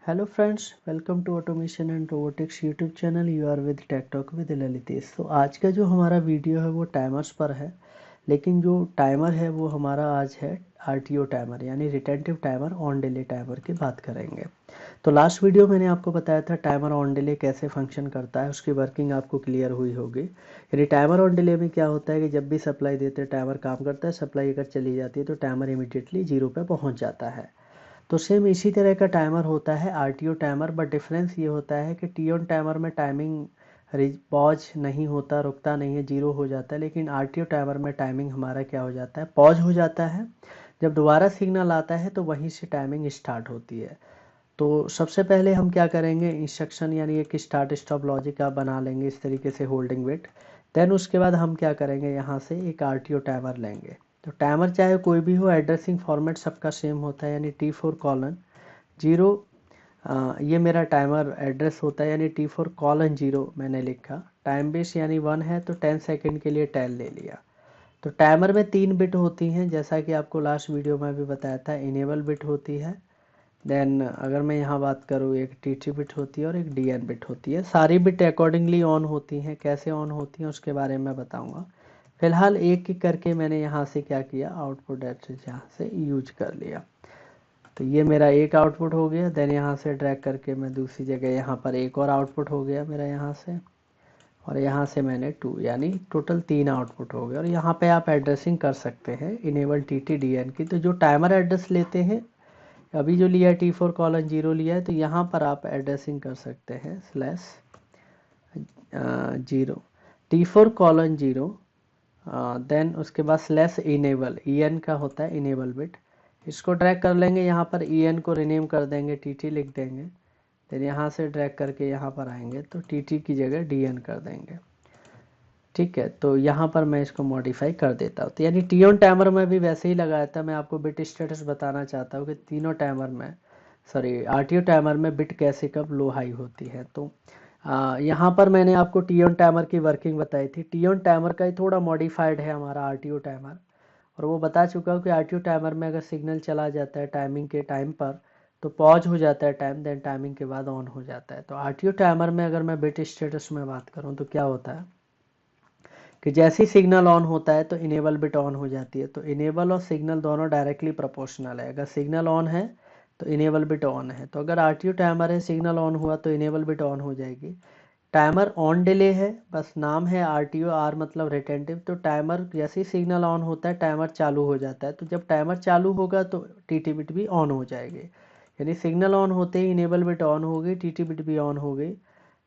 Hello friends, welcome to automation and robotics YouTube channel. You are with tech talk with Lalitesh. तो आज का जो हमारा वीडियो है वो टाइमर्स पर है, लेकिन जो टाइमर है वो हमारा आज है आरटीओ टाइमर यानी retentive timer on delay timer की बात करेंगे। तो लास्ट वीडियो मैंने आपको बताया था टाइमर ऑन डिले कैसे फंक्शन करता है, उसकी वर्किंग आपको क्लियर हुई होगी। यानी टाइमर ऑन डिले में क्या होता है कि जब भी सप्लाई देते हैं टाइमर काम करता है, सप्लाई अगर चली जाती है तो टाइमर इमीडिएटली जीरो पे पहुँच जाता है। तो सेम इसी तरह का टाइमर होता है आरटीओ टाइमर, बट डिफरेंस ये होता है कि टी ऑन टाइमर में टाइमिंग पॉज नहीं होता, रुकता नहीं है, जीरो हो जाता है। लेकिन आरटीओ टाइमर में टाइमिंग हमारा क्या हो जाता है, पॉज हो जाता है। जब दोबारा सिग्नल आता है तो वहीं से टाइमिंग स्टार्ट होती है। तो सबसे पहले हम क्या करेंगे, इंस्ट्रक्शन यानी एक स्टार्ट स्टॉप लॉजिक आप बना लेंगे इस तरीके से होल्डिंग बिट। देन उसके बाद हम क्या करेंगे, यहाँ से एक आरटीओ टाइमर लेंगे। तो टाइमर चाहे कोई भी हो, एड्रेसिंग फॉर्मेट सबका सेम होता है, यानी T4:0। ये मेरा टाइमर एड्रेस होता है, यानी T4:0 मैंने लिखा। टाइम बेस यानी 1 है तो 10 सेकेंड के लिए 10 ले लिया। तो टाइमर में 3 बिट होती हैं, जैसा कि आपको लास्ट वीडियो में भी बताया था। इनेबल बिट होती है, देन अगर मैं यहाँ बात करूँ एक टीटी बिट होती है और एक डीएन बिट होती है। सारी बिट अकॉर्डिंगली ऑन होती हैं, कैसे ऑन होती हैं उसके बारे में बताऊँगा। फिलहाल एक एक करके मैंने यहाँ से क्या किया, आउटपुट एड्रेस यहाँ से यूज कर लिया। तो ये मेरा एक आउटपुट हो गया। देन यहाँ से ड्रैग करके मैं दूसरी जगह यहाँ पर एक और आउटपुट हो गया मेरा यहाँ से, और यहाँ से मैंने 2, यानी टोटल 3 आउटपुट हो गए। और यहाँ पे आप एड्रेसिंग कर सकते हैं इनेबल टी डी एन की। तो जो टाइमर एड्रेस लेते हैं, अभी जो लिया है T4:0 लिया है, तो यहाँ पर आप एड्रेसिंग कर सकते हैं /0 T4:0। देन उसके बाद /इनेबल EN का होता है इनेबल बिट। इसको ड्रैग कर लेंगे, यहाँ पर EN को रिनेम कर देंगे, TT लिख देंगे। फिर यहाँ से ड्रैग करके यहाँ पर आएंगे तो TT की जगह DN कर देंगे। ठीक है, तो यहाँ पर मैं इसको मॉडिफाई कर देता हूँ। तो यानी टी ऑन टाइमर में भी वैसे ही लगाया था। मैं आपको बिट स्टेटस बताना चाहता हूँ कि तीनों टाइमर में, सॉरी आरटीओ टाइमर में बिट कैसे कब लो हाई होती है। तो यहाँ पर मैंने आपको टी ऑन टाइमर की वर्किंग बताई थी। टी ऑन टाइमर का ही थोड़ा मॉडिफाइड है हमारा आरटीओ टाइमर, और वो बता चुका हूँ कि आरटीओ टाइमर में अगर सिग्नल चला जाता है टाइमिंग के टाइम पर तो पॉज हो जाता है टाइम, देन टाइमिंग के बाद ऑन हो जाता है। तो आरटीओ टाइमर में अगर मैं बिट स्टेटस में बात करूँ तो क्या होता है कि जैसे ही सिग्नल ऑन होता है तो इनेबल बिट ऑन हो जाती है। तो इनेबल और सिग्नल दोनों डायरेक्टली प्रोपोर्शनल है। अगर सिग्नल ऑन है तो इनेबल बिट ऑन है। तो अगर आरटीओ टाइमर है, सिग्नल ऑन हुआ तो इनेबल बिट ऑन हो जाएगी। टाइमर ऑन डिले है, बस नाम है आरटीओ, आर मतलब रिटेंटिव। तो टाइमर जैसे ही सिग्नल ऑन होता है टाइमर चालू हो जाता है। तो जब टाइमर चालू होगा तो टीटी बिट भी ऑन हो जाएगी, यानी सिग्नल ऑन होते ही इनेबल बिट ऑन हो गई, टीटी बिट भी ऑन हो गई।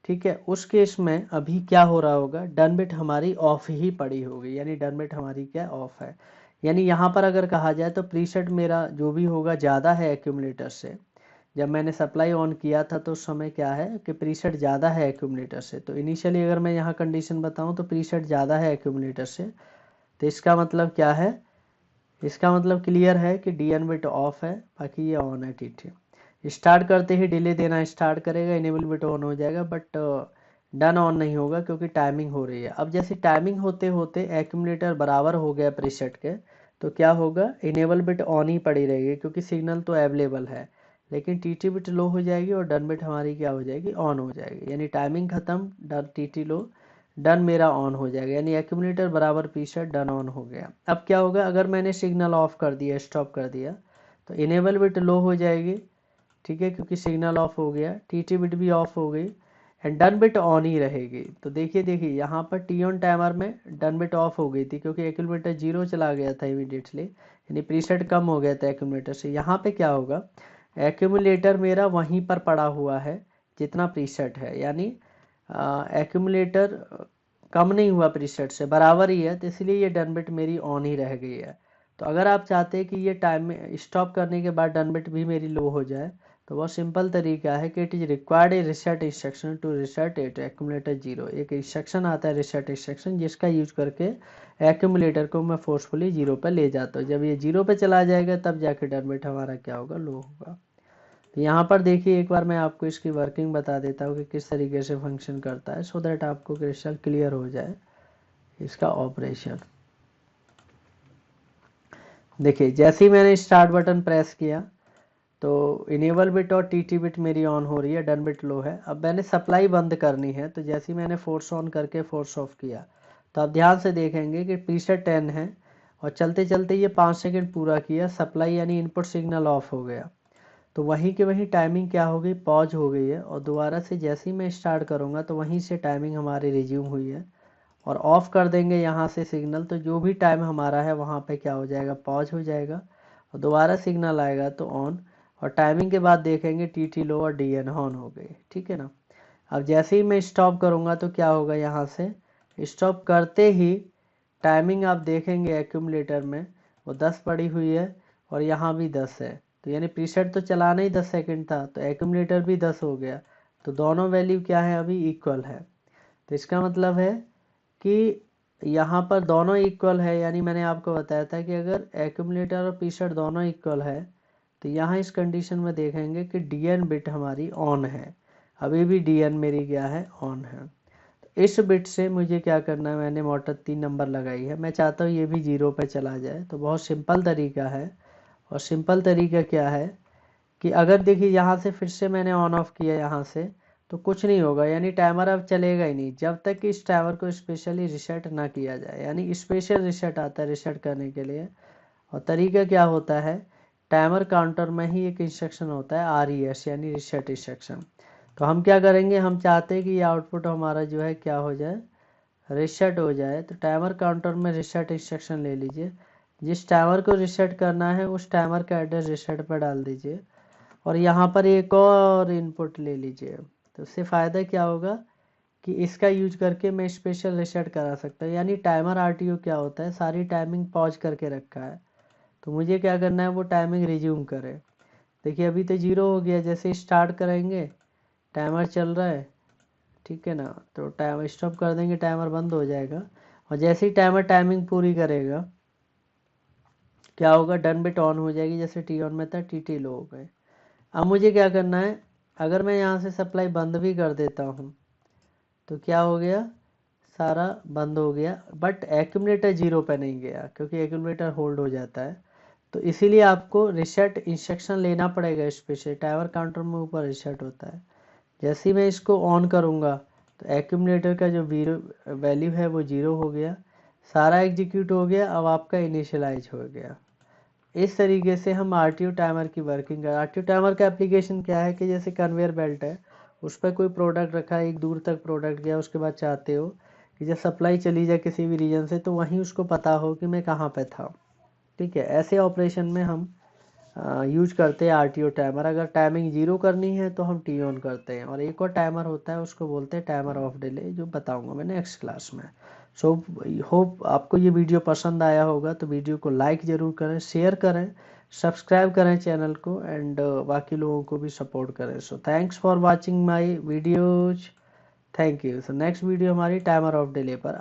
ठीक है, उस केस में अभी क्या हो रहा होगा, डन बिट हमारी ऑफ ही पड़ी होगी, यानी डन बिट हमारी क्या ऑफ है। यानी यहाँ पर अगर कहा जाए तो प्रीसेट मेरा जो भी होगा ज़्यादा है एक्यूमुलेटर से। जब मैंने सप्लाई ऑन किया था तो उस समय क्या है कि प्रीसेट ज़्यादा है एक्यूमुलेटर से। तो इनिशियली अगर मैं यहाँ कंडीशन बताऊँ तो प्रीसेट ज़्यादा है एक्यूमुलेटर से। तो इसका मतलब क्या है, इसका मतलब क्लियर है कि डीएन बिट ऑफ है, बाकी ये ऑन है। ठीक है, स्टार्ट करते ही डिले देना स्टार्ट करेगा, इनेबल बिट ऑन हो जाएगा, बट डन ऑन नहीं होगा क्योंकि टाइमिंग हो रही है। अब जैसे टाइमिंग होते होते एक्यूमुलेटर बराबर हो गया प्रीसेट के, तो क्या होगा, इनेबल बिट ऑन ही पड़ी रहेगी क्योंकि सिग्नल तो अवेलेबल है। लेकिन टीटी बिट लो हो जाएगी और डन बिट हमारी क्या हो जाएगी, ऑन हो जाएगी। यानी टाइमिंग खत्म, डन टीटी लो, डन मेरा ऑन हो जाएगा, यानी एक्यूमुलेटर बराबर प्रीसेट डन ऑन हो गया। अब क्या होगा, अगर मैंने सिग्नल ऑफ कर दिया, स्टॉप कर दिया, तो इनेबल बिट लो हो जाएगी। ठीक है, क्योंकि सिग्नल ऑफ हो गया, टीटी बिट भी ऑफ हो गई, एंड डन बिट ऑन ही रहेगी। तो देखिए देखिए यहाँ पर टी ऑन टाइमर में डन बिट ऑफ हो गई थी क्योंकि एक्यूमुलेटर जीरो चला गया था इमीडिएटली, यानी प्रीसेट कम हो गया था एक्यूमुलेटर से। यहाँ पे क्या होगा, एक्यूमुलेटर मेरा वहीं पर पड़ा हुआ है जितना प्रीसेट है, यानी एक्यूमुलेटर कम नहीं हुआ प्रीसेट से, बराबर ही है। तो इसलिए ये डन बिट मेरी ऑन ही रह गई है। तो अगर आप चाहते हैं कि ये टाइम में स्टॉप करने के बाद डन बिट भी मेरी लो हो जाए, तो बहुत सिंपल तरीका है कि it is required a reset instruction to reset it accumulator zero. एक इंस्ट्रक्शन आता है रिसेट इंस्ट्रक्शन, जिसका यूज करके एक्यूमुलेटर को मैं फोर्सफुली जीरो पर ले जाता हूँ। जब ये जीरो पे चला जाएगा तब जाके डन बिट हमारा क्या होगा, लो होगा। तो यहाँ पर देखिए एक बार मैं आपको इसकी वर्किंग बता देता हूँ कि किस तरीके से फंक्शन करता है, सो दैट आपको क्रिस्टल क्लियर हो जाए इसका ऑपरेशन। देखिए जैसे ही मैंने स्टार्ट बटन प्रेस किया तो इनेबल बिट और टीटी बिट मेरी ऑन हो रही है, डन बिट लो है। अब मैंने सप्लाई बंद करनी है, तो जैसे ही मैंने फोर्स ऑन करके फोर्स ऑफ किया तो आप ध्यान से देखेंगे कि प्रीसेट 10 है और चलते चलते ये 5 सेकंड पूरा किया, सप्लाई यानी इनपुट सिग्नल ऑफ हो गया। तो वहीं के वहीं टाइमिंग क्या हो गई, पॉज हो गई है, और दोबारा से जैसे ही मैं स्टार्ट करूँगा तो वहीं से टाइमिंग हमारी रिज्यूम हुई है। और ऑफ़ कर देंगे यहाँ से सिग्नल, तो जो भी टाइम हमारा है वहाँ पे क्या हो जाएगा, पॉज हो जाएगा और दोबारा सिग्नल आएगा तो ऑन। और टाइमिंग के बाद देखेंगे टी लो और DN ऑन हो गए, ठीक है ना। अब जैसे ही मैं स्टॉप करूँगा तो क्या होगा, यहाँ से स्टॉप करते ही टाइमिंग आप देखेंगे एक्यूमुलेटर में वो 10 पड़ी हुई है और यहाँ भी 10 है। तो यानी प्रीसेट तो चलाना ही 10 सेकंड था, तो एक्यूमुलेटर भी 10 हो गया। तो दोनों वैल्यू क्या है, अभी इक्वल है। तो इसका मतलब है कि यहाँ पर दोनों इक्वल है, यानी मैंने आपको बताया था कि अगर एक्यूमुलेटर और प्रीसेट दोनों इक्वल है तो यहाँ इस कंडीशन में देखेंगे कि DN बिट हमारी ऑन है। अभी भी DN मेरी क्या है, ऑन है। तो इस बिट से मुझे क्या करना है, मैंने मोटर 3 नंबर लगाई है, मैं चाहता हूँ ये भी 0 पे चला जाए। तो बहुत सिंपल तरीका है। और सिंपल तरीका क्या है कि अगर देखिए यहाँ से फिर से मैंने ऑन ऑफ किया यहाँ से, तो कुछ नहीं होगा, यानी टाइमर अब चलेगा ही नहीं जब तक कि इस टाइमर को स्पेशली रीसेट ना किया जाए। यानी स्पेशल रीसेट आता है रीसेट करने के लिए। और तरीका क्या होता है, टाइमर काउंटर में ही एक इंस्ट्रक्शन होता है RES यानी रीसेट इंस्ट्रक्शन। तो हम क्या करेंगे, हम चाहते हैं कि ये आउटपुट हमारा जो है क्या हो जाए, रीसेट हो जाए। तो टाइमर काउंटर में रीसेट इंस्ट्रक्शन ले लीजिए, जिस टाइमर को रीसेट करना है उस टाइमर का एड्रेस रीसेट पर डाल दीजिए और यहाँ पर एक और इनपुट ले लीजिए। तो उससे फ़ायदा क्या होगा कि इसका यूज करके मैं स्पेशल रीसेट करा सकता हूँ। यानी टाइमर RTO क्या होता है, सारी टाइमिंग पॉज करके रखा है, तो मुझे क्या करना है, वो टाइमिंग रिज्यूम करे। देखिए अभी तो 0 हो गया, जैसे स्टार्ट करेंगे टाइमर चल रहा है, ठीक है ना। तो टाइमर स्टॉप कर देंगे, टाइमर बंद हो जाएगा। और जैसे ही टाइमर टाइमिंग पूरी करेगा क्या होगा, डन बिट ऑन हो जाएगी, जैसे T ऑन में था TT लो हो गए। अब मुझे क्या करना है, अगर मैं यहाँ से सप्लाई बंद भी कर देता हूँ तो क्या हो गया, सारा बंद हो गया, बट एक्यूमुलेटर 0 पे नहीं गया क्योंकि एक्यूमुलेटर होल्ड हो जाता है। तो इसीलिए आपको रीसेट इंस्ट्रक्शन लेना पड़ेगा स्पेशल, टाइमर काउंटर में ऊपर रीसेट होता है। जैसे ही मैं इसको ऑन करूँगा तो एक्यूमुलेटर का जो वैल्यू है वो 0 हो गया, सारा एग्जीक्यूट हो गया, अब आपका इनिशियलाइज हो गया। इस तरीके से हम RTO टाइमर की वर्किंग कर। RTO टाइमर का एप्लीकेशन क्या है कि जैसे कन्वेयर बेल्ट है, उस पर कोई प्रोडक्ट रखा है, एक दूर तक प्रोडक्ट गया, उसके बाद चाहते हो कि जब सप्लाई चली जाए किसी भी रीजन से तो वहीं उसको पता हो कि मैं कहाँ पे था, ठीक है। ऐसे ऑपरेशन में हम यूज करते हैं RTO टाइमर। अगर टाइमिंग 0 करनी है तो हम T ऑन करते हैं। और एक और टाइमर होता है, उसको बोलते हैं टाइमर ऑफ डिले, जो बताऊंगा मैं नेक्स्ट क्लास में। सो होप आपको ये वीडियो पसंद आया होगा, तो वीडियो को लाइक ज़रूर करें, शेयर करें, सब्सक्राइब करें चैनल को, एंड बाकी लोगों को भी सपोर्ट करें। So thanks for watching my videos, thank you. So next video हमारी टाइमर ऑफ डिले पर